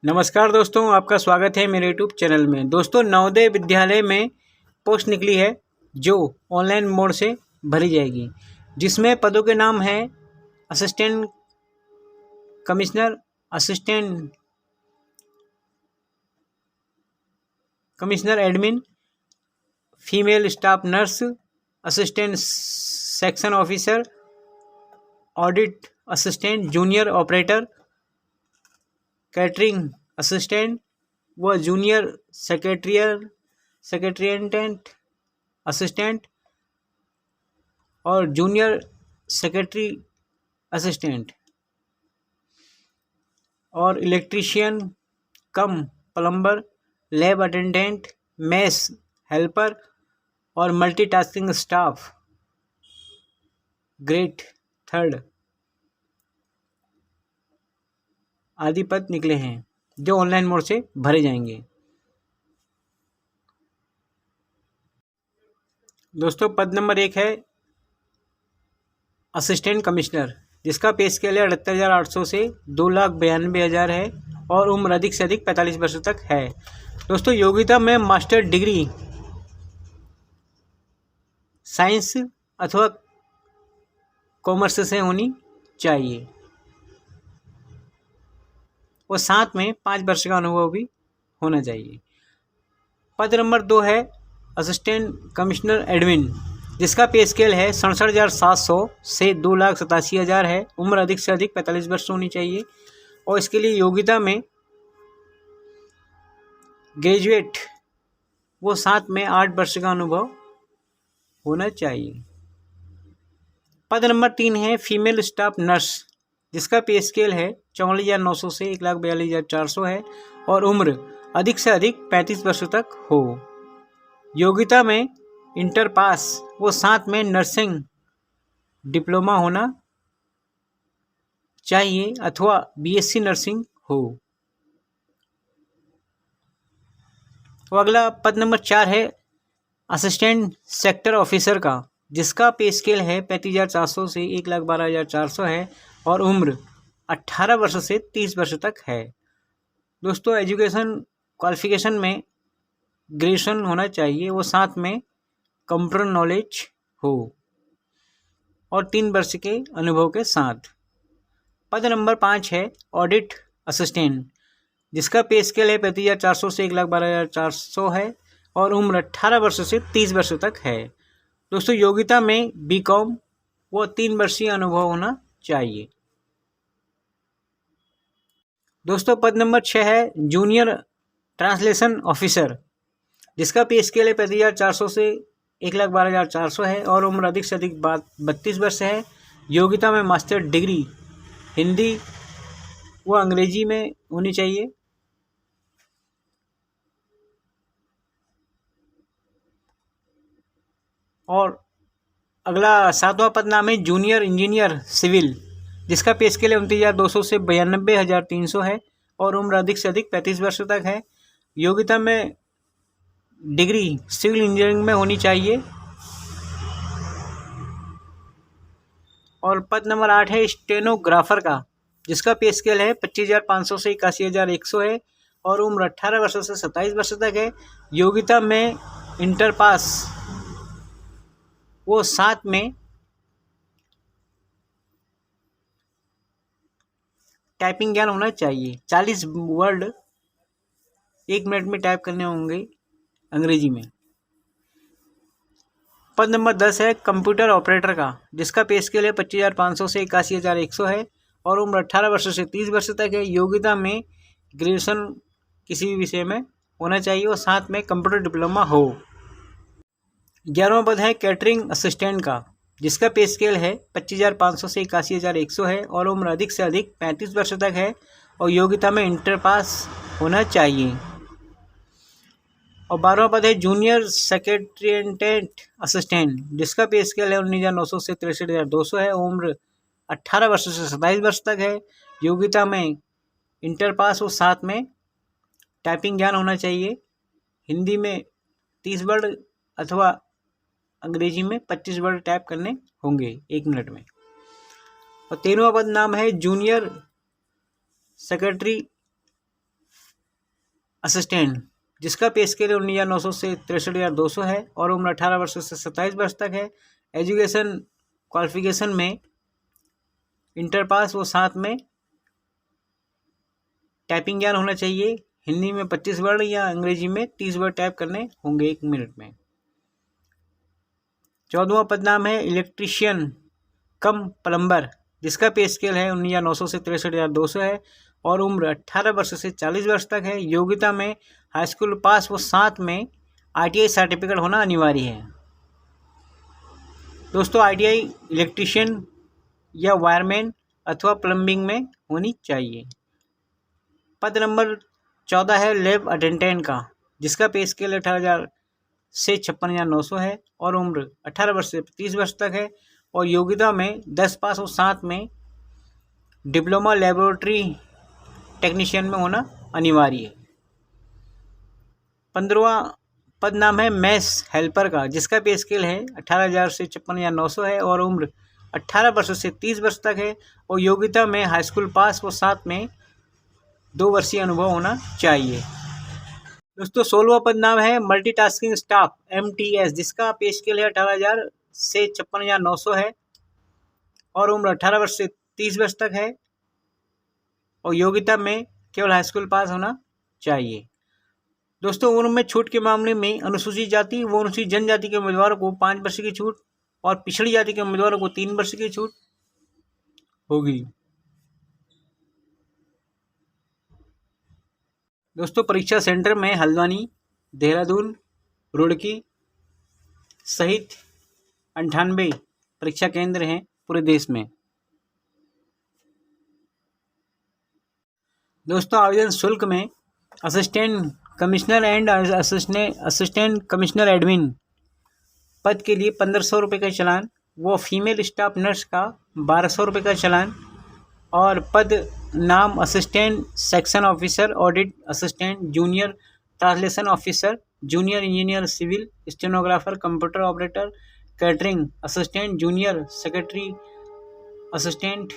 नमस्कार दोस्तों, आपका स्वागत है मेरे यूट्यूब चैनल में। दोस्तों, नवोदय विद्यालय में पोस्ट निकली है जो ऑनलाइन मोड से भरी जाएगी, जिसमें पदों के नाम हैं assistant commissioner, assistant commissioner admin, female staff nurse, assistant section officer, audit assistant, junior operator, catering assistant व जूनियर सेक्रेटरिएट असिस्टेंट और जूनियर सेक्रेटरी असिस्टेंट और electrician cum plumber, lab attendant, mess helper और मल्टीटास्किंग स्टाफ ग्रेड 3 आदि पद निकले हैं जो online mode से भरे जाएंगे। दोस्तों, पद नंबर 1 है असिस्टेंट कमिश्नर, जिसका पे स्केल है 78,800 से 2,92,000 है और उम्र अधिक से अधिक 45 वर्ष तक है। दोस्तों, योग्यता में मास्टर डिग्री साइंस अथवा कॉमर्स से होनी चाहिए और साथ में 5 वर्ष का अनुभव भी होना चाहिए। पद नंबर 2 है असिस्टेंट कमिश्नर एडमिन, जिसका पे स्केल है 67,700 से 2,87,000 है। उम्र अधिक से अधिक 45 वर्ष होनी चाहिए और इसके लिए योग्यता में ग्रेजुएट वो साथ में 8 वर्ष का अनुभव होना चाहिए। पद नंबर 3 है फीमेल स्टाफ नर्स, जिसका पे स्केल है 44,900 से 1,42,400 है और उम्र अधिक से अधिक 35 वर्ष तक हो। योग्यता में इंटर पास वो साथ में नर्सिंग डिप्लोमा होना चाहिए अथवा बीएससी नर्सिंग हो। तो अगला पद नंबर 4 है असिस्टेंट सेक्टर ऑफिसर का, जिसका पे स्केल है 35,400 से 1,12,400 है और उम्र 18 वर्ष से 30 वर्ष तक है। दोस्तों, एजुकेशन क्वालिफिकेशन में ग्रेजुएशन होना चाहिए, वो साथ में कंप्यूटर नॉलेज हो और 3 वर्ष के अनुभव के साथ। पद नंबर 5 है ऑडिट असिस्टेंट, जिसका पे स्केल है 35,400 से 1,12,400 है और उम्र 18 वर्ष से 30 वर्ष तक है। दोस्तों, योग्यता में बीकॉम व 3 वर्षीय अनुभव होना चाहिए। दोस्तों, पद नंबर 6 है जूनियर ट्रांसलेशन ऑफिसर, जिसका पे स्केल है 35,400 से 1,12,400 है और उम्र अधिक से अधिक 32 वर्ष है। योग्यता में मास्टर डिग्री हिंदी व अंग्रेजी में होनी चाहिए और अगला 7वां पद नाम है जूनियर इंजीनियर सिविल, जिसका पे स्केल है 29,200 से 92,300 है और उम्र अधिक से अधिक 35 वर्ष तक है। योग्यता में डिग्री सिविल इंजीनियरिंग में होनी चाहिए। और पद नंबर 8 है स्टेनोग्राफर का, जिसका पे स्केल है 25,500 से 81,100 है और उम्र 18 वर्ष से 27 वर्ष तक है। योग्यता में इंटर पास वो साथ में टाइपिंग ज्ञान होना चाहिए। 40 वर्ड 1 मिनट में टाइप करने होंगे अंग्रेजी में। पद नंबर 10 है कंप्यूटर ऑपरेटर का, जिसका पे स्केल है 25,500 से 81,100 है और उम्र 18 वर्ष से 30 वर्ष तक है। योग्यता में ग्रेजुएशन किसी भी विषय में होना चाहिए और साथ में कंप्यूटर डिप्लोमा हो। 11वां पद है कैटरिंग असिस्टेंट का, जिसका पे स्केल है 25,500 से 81,100 है और उम्र अधिक से अधिक 35 वर्ष तक है और योग्यता में इंटर पास होना चाहिए। और 12वां पद है जूनियर सेक्रेटरिएट असिस्टेंट, जिसका पे स्केल है 19,900 से 63,200 है। उम्र 18 वर्ष से 27 वर्ष तक है। योग्यता में इंटर पास और साथ में टाइपिंग ज्ञान होना चाहिए। हिंदी में 30 वर्ड अथवा अंग्रेजी में 25 वर्ड टाइप करने होंगे 1 मिनट में। और 13वां पद नाम है जूनियर सेक्रेटरी असिस्टेंट, जिसका पे स्केल 19,900 से 63,200 है और उम्र 18 वर्ष से 27 वर्ष तक है। एजुकेशन क्वालिफिकेशन में इंटर पास, वो साथ में टाइपिंग ज्ञान होना चाहिए। हिंदी में 25 वर्ड या अंग्रेजी में 30 वर्ड टाइप करने होंगे 1 मिनट में। 14वां पदनाम है इलेक्ट्रीशियन कम प्लम्बर, जिसका पे स्केल है 19,900 से 63,200 है और उम्र 18 वर्ष से 40 वर्ष तक है। योग्यता में हाई स्कूल पास, वो साथ में ITI सर्टिफिकेट होना अनिवार्य है। दोस्तों ITI इलेक्ट्रीशियन या वायरमैन अथवा प्लम्बिंग में होनी चाहिए। पद नंबर 14 है लैब अटेंडेंट का, जिसका पे स्केल 18,000 से 56,900 है और उम्र 18 वर्ष से 30 वर्ष तक है और योग्यता में 10 पास और साथ में डिप्लोमा लेबोरेटरी टेक्नीशियन में होना अनिवार्य है। 15वां पद नाम है मैस हेल्पर का, जिसका पे स्केल है 18,000 से 56,900 है और उम्र 18 वर्ष से 30 वर्ष तक है और योग्यता में हाई स्कूल पास व साथ में 2 वर्षीय अनुभव होना चाहिए। दोस्तों 16वां पद नाम है मल्टीटास्किंग स्टाफ MTS, जिसका पे स्केल है 18,000 से 56,900 है और उम्र 18 वर्ष से 30 वर्ष तक है और योग्यता में केवल हाई स्कूल पास होना चाहिए। दोस्तों उम्र में छूट के मामले में अनुसूचित जाति व अनुसूचित जनजाति के उम्मीदवारों को 5 वर्ष की छूट और पिछड़ी जाति के उम्मीदवारों को 3 वर्ष की छूट होगी। दोस्तों परीक्षा सेंटर में हल्द्वानी, देहरादून, रुड़की सहित 98 परीक्षा केंद्र हैं पूरे देश में। दोस्तों आवेदन शुल्क में assistant commissioner and assistant commissioner admin पद के लिए 1,500 रुपये का चालान, वो फीमेल स्टाफ नर्स का 1,200 रुपये का चालान और पद नाम assistant section officer, audit assistant, junior translation officer, junior engineer civil, stenographer, computer operator, catering assistant, junior secretary assistant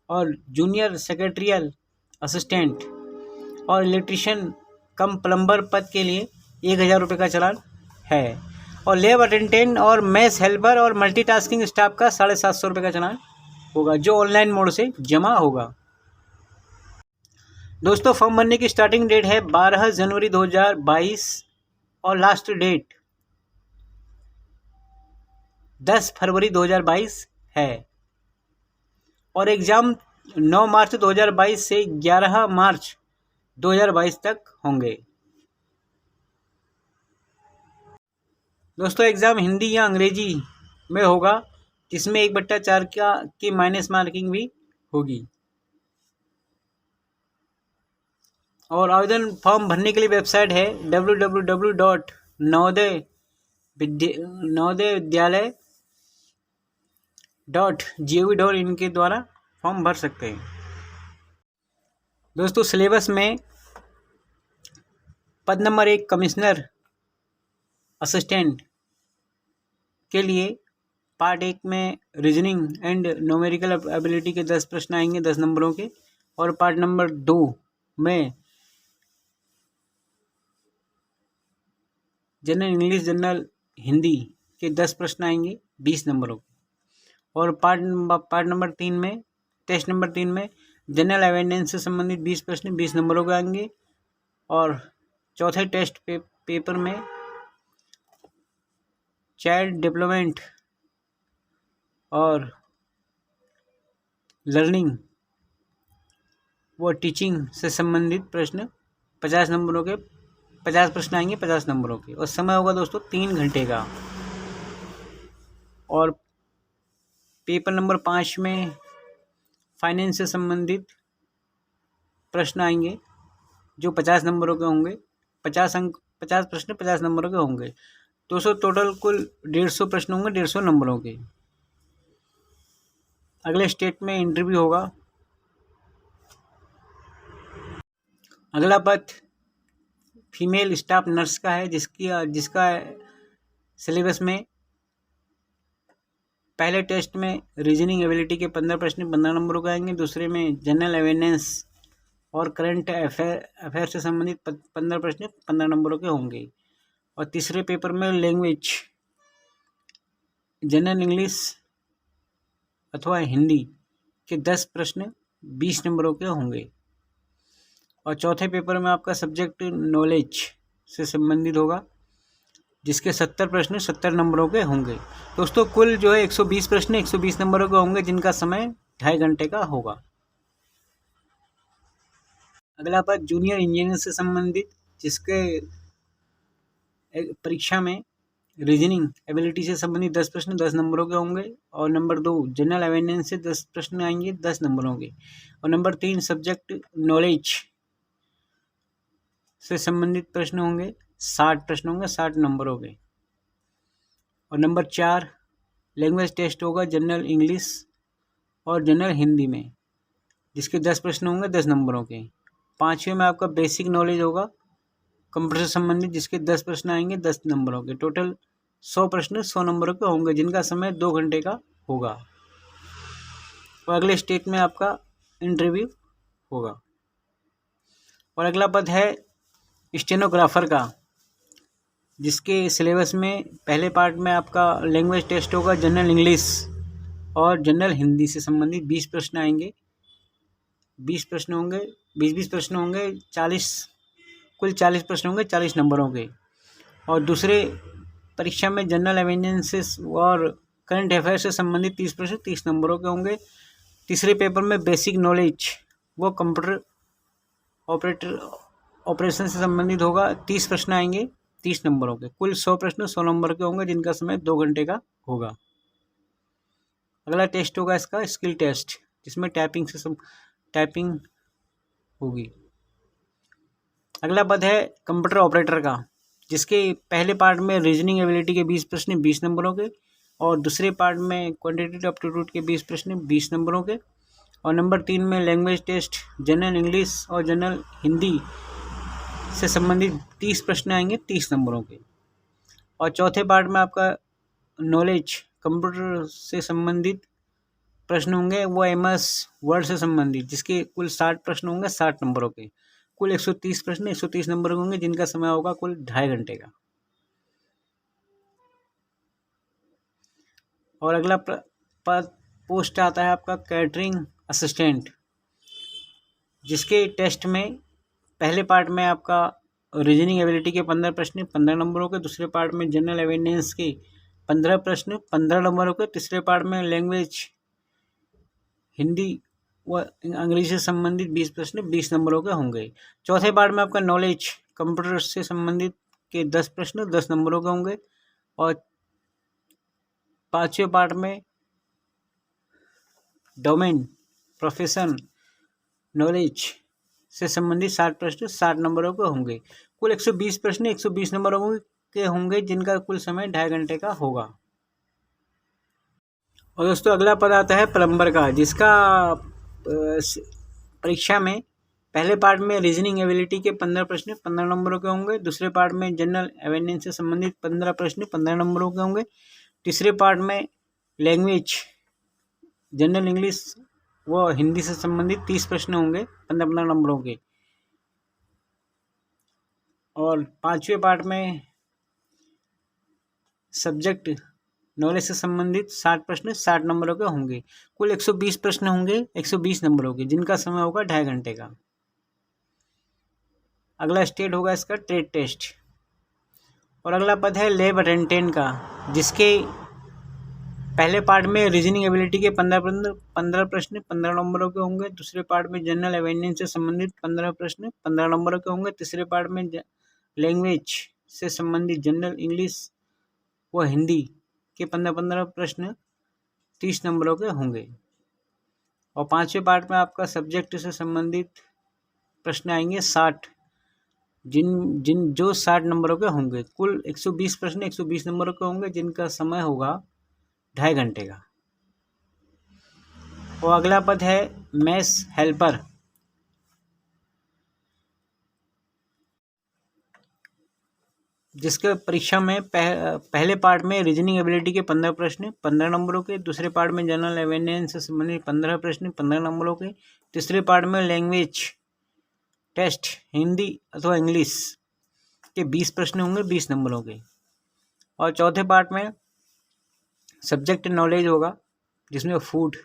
और जूनियर सेक्रेटरियल असिस्टेंट और इलेक्ट्रीशियन कम प्लम्बर पद के लिए 1,000 रुपये का चालान है और लैब अटेंडेंट और मैस हेल्पर और मल्टीटास्किंग स्टाफ का 750 रुपये का चालान होगा, जो ऑनलाइन मोड से जमा होगा। दोस्तों फॉर्म भरने की स्टार्टिंग डेट है 12 जनवरी 2022 और लास्ट डेट 10 फरवरी 2022 है और एग्ज़ाम 9 मार्च 2022 से 11 मार्च 2022 तक होंगे। दोस्तों एग्ज़ाम हिंदी या अंग्रेजी में होगा, जिसमें 1/4 की माइनस मार्किंग भी होगी। और आवेदन फॉर्म भरने के लिए वेबसाइट है www.navodaya-vidyalaya.gov.in के द्वारा फॉर्म भर सकते हैं। दोस्तों सिलेबस में पद नंबर 1 कमिश्नर असिस्टेंट के लिए पार्ट 1 में रीजनिंग एंड न्यूमेरिकल एबिलिटी के 10 प्रश्न आएंगे 10 नंबरों के और पार्ट नंबर 2 में जनरल इंग्लिश, जनरल हिंदी के 10 प्रश्न आएंगे 20 नंबरों के और पार्ट नंबर 3 में टेस्ट नंबर 3 में जनरल अवेयरनेस से संबंधित 20 प्रश्न 20 नंबरों के आएंगे और चौथे टेस्ट पेपर में चाइल्ड डेवलपमेंट और लर्निंग व टीचिंग से संबंधित प्रश्न 50 नंबरों के 50 प्रश्न आएंगे 50 नंबरों के और समय होगा दोस्तों 3 घंटे का। और पेपर नंबर 5 में फाइनेंस से संबंधित प्रश्न आएंगे जो 50 नंबरों के होंगे। 50 प्रश्न 50 नंबरों के होंगे। 200 टोटल कुल 150 प्रश्न होंगे 150 नंबरों के। अगले स्टेट में इंटरव्यू होगा। अगला पद फीमेल स्टाफ नर्स का है, जिसका सिलेबस में पहले टेस्ट में रीजनिंग एबिलिटी के 15 प्रश्न 15 नंबरों के आएंगे। दूसरे में जनरल अवेयरनेस और करंट अफेयर से संबंधित 15 प्रश्न 15 नंबरों के होंगे। और तीसरे पेपर में लैंग्वेज, जनरल इंग्लिश अथवा हिंदी के 10 प्रश्न 20 नंबरों के होंगे। और चौथे पेपर में आपका सब्जेक्ट नॉलेज से संबंधित होगा, जिसके 70 प्रश्न 70 नंबरों के होंगे। दोस्तों कुल जो है 120 प्रश्न 120 नंबरों के होंगे, जिनका समय 2.5 घंटे का होगा। अगला बात जूनियर इंजीनियर से संबंधित, जिसके परीक्षा में रीजनिंग एबिलिटी से संबंधित 10 प्रश्न 10 नंबरों के होंगे। और नंबर 2 जनरल अवेयरनेस से 10 प्रश्न आएंगे 10 नंबरों के। और नंबर 3 सब्जेक्ट नॉलेज से संबंधित प्रश्न होंगे, 60 प्रश्न होंगे 60 नंबरों के। और नंबर 4 लैंग्वेज टेस्ट होगा जनरल इंग्लिश और जनरल हिंदी में, जिसके 10 प्रश्न होंगे 10 नंबरों के। 5वें में आपका बेसिक नॉलेज होगा कंप्यूटर से संबंधित, जिसके 10 प्रश्न आएंगे 10 नंबरों के। टोटल 100 प्रश्न 100 नंबरों के होंगे, जिनका समय 2 घंटे का होगा। और अगले स्टेट में आपका इंटरव्यू होगा। और अगला पद है स्टेनोग्राफर का, जिसके सिलेबस में पहले पार्ट में आपका लैंग्वेज टेस्ट होगा जनरल इंग्लिश और जनरल हिंदी से संबंधित 20 प्रश्न आएंगे। 20 प्रश्न होंगे 20 प्रश्न होंगे 40 कुल 40 प्रश्न होंगे 40 नंबरों के। और दूसरे परीक्षा में जनरल अवेयरनेस और करंट अफेयर से संबंधित 30 प्रश्न 30 नंबरों के होंगे। तीसरे पेपर में बेसिक नॉलेज वो कंप्यूटर ऑपरेशन से संबंधित होगा, 30 प्रश्न आएंगे 30 नंबरों के। कुल 100 प्रश्न 100 नंबर के होंगे, जिनका समय 2 घंटे का होगा। अगला टेस्ट होगा इसका स्किल टेस्ट, जिसमें टाइपिंग होगी। अगला पद है कंप्यूटर ऑपरेटर का, जिसके पहले पार्ट में रीजनिंग एबिलिटी के 20 प्रश्न 20 नंबरों के। और दूसरे पार्ट में क्वांटिटेटिव एप्टीट्यूड के 20 प्रश्न 20 नंबरों के। और नंबर 3 में लैंग्वेज टेस्ट जनरल इंग्लिश और जनरल हिंदी से संबंधित 30 प्रश्न आएंगे 30 नंबरों के। और चौथे पार्ट में आपका नॉलेज कंप्यूटर से संबंधित प्रश्न होंगे, वो MS वर्ड से संबंधित, जिसके कुल 60 प्रश्न होंगे 60 नंबरों के। कुल 130 प्रश्न 130 नंबर के होंगे, जिनका समय होगा कुल 2.5 घंटे का। और अगला पोस्ट आता है आपका कैटरिंग असिस्टेंट, जिसके टेस्ट में पहले पार्ट में आपका रीजनिंग एबिलिटी के 15 प्रश्न 15 नंबरों के। दूसरे पार्ट में जनरल अवेयरनेस के 15 प्रश्न 15 नंबरों के। तीसरे पार्ट में लैंग्वेज हिंदी व अंग्रेजी से संबंधित 20 प्रश्न 20 नंबरों के होंगे। चौथे पार्ट में आपका नॉलेज कंप्यूटर से संबंधित के 10 प्रश्न 10 नंबरों के होंगे। और 5वें पार्ट में डोमेन प्रोफेशन नॉलेज से संबंधित 60 प्रश्न 60 नंबरों के होंगे। कुल 120 प्रश्न 120 नंबरों के होंगे, जिनका कुल समय 2.5 घंटे का होगा। और दोस्तों अगला पद आता है प्लम्बर का, जिसका परीक्षा में पहले पार्ट में रीजनिंग एबिलिटी के 15 प्रश्न 15 नंबरों के होंगे। दूसरे पार्ट में जनरल अवेयरनेस से संबंधित 15 प्रश्न 15 नंबरों के होंगे। तीसरे पार्ट में लैंग्वेज जनरल इंग्लिश व हिंदी से संबंधित 30 प्रश्न होंगे 15 नंबरों के। और 5वें पार्ट में सब्जेक्ट नॉलेज से संबंधित 60 प्रश्न 60 नंबरों के होंगे। कुल 120 प्रश्न होंगे 120 नंबरों के, जिनका समय होगा 2.5 घंटे का। अगला स्टेट होगा इसका ट्रेड टेस्ट। और अगला पद है लैब अटेंडेंट का, जिसके पहले पार्ट में रीजनिंग एबिलिटी के 15 प्रश्न 15 नंबरों के होंगे। दूसरे पार्ट में जनरल अवेयरनेस से संबंधित 15 प्रश्न 15 नंबरों के होंगे। तीसरे पार्ट में लैंग्वेज से संबंधित जनरल इंग्लिश व हिंदी के 15 प्रश्न 30 नंबरों के होंगे। और 5वें पार्ट में आपका सब्जेक्ट से संबंधित प्रश्न आएंगे 60, जो 60 नंबरों के होंगे। कुल 120 प्रश्न 120 नंबरों के होंगे, जिनका समय होगा 2.5 घंटे का। और अगला पद है मैथ्स हेल्पर, जिसके परीक्षा में पहले पार्ट में रीजनिंग एबिलिटी के 15 प्रश्न 15 नंबरों के। दूसरे पार्ट में जनरल अवेयरनेस से संबंधित 15 प्रश्न 15 नंबरों के। तीसरे पार्ट में लैंग्वेज टेस्ट हिंदी अथवा इंग्लिश के 20 प्रश्न होंगे 20 नंबरों के। और चौथे पार्ट में सब्जेक्ट नॉलेज होगा, जिसमें फूड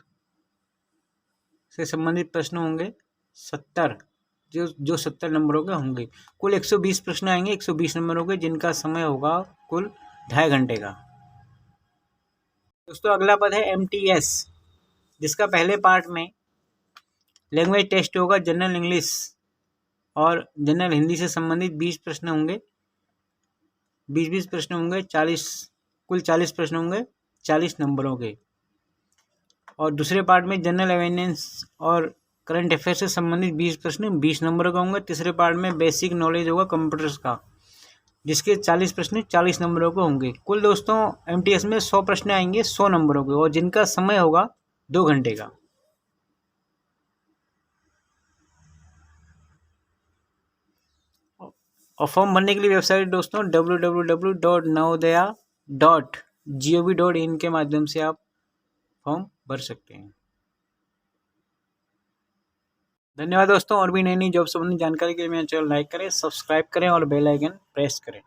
से संबंधित प्रश्न होंगे 70, जो 70 नंबरों के होंगे। कुल 120 प्रश्न आएंगे 120 नंबरों के, जिनका समय होगा कुल 2.5 घंटे का। दोस्तों अगला पद है MTS, जिसका पहले पार्ट में लैंग्वेज टेस्ट होगा, जनरल इंग्लिश और जनरल हिंदी से संबंधित 20 प्रश्न होंगे, 20 प्रश्न होंगे, 40 कुल 40 प्रश्न होंगे 40 नंबरों के। और दूसरे पार्ट में जनरल अवेयरनेस और करंट अफेयर से संबंधित 20 प्रश्न 20 नंबरों का होंगे। तीसरे पार्ट में बेसिक नॉलेज होगा कंप्यूटर्स का, जिसके 40 प्रश्न 40 नंबरों के होंगे। कुल दोस्तों MTS में 100 प्रश्न आएंगे 100 नंबरों के, और जिनका समय होगा 2 घंटे का। और फॉर्म भरने के लिए वेबसाइट दोस्तों www.navodaya.gov.in के माध्यम से आप फॉर्म भर सकते हैं। धन्यवाद दोस्तों। और भी नई नई जॉब संबंधी जानकारी के लिए मेरा चैनल लाइक करें, सब्सक्राइब करें और बेल आइकन प्रेस करें।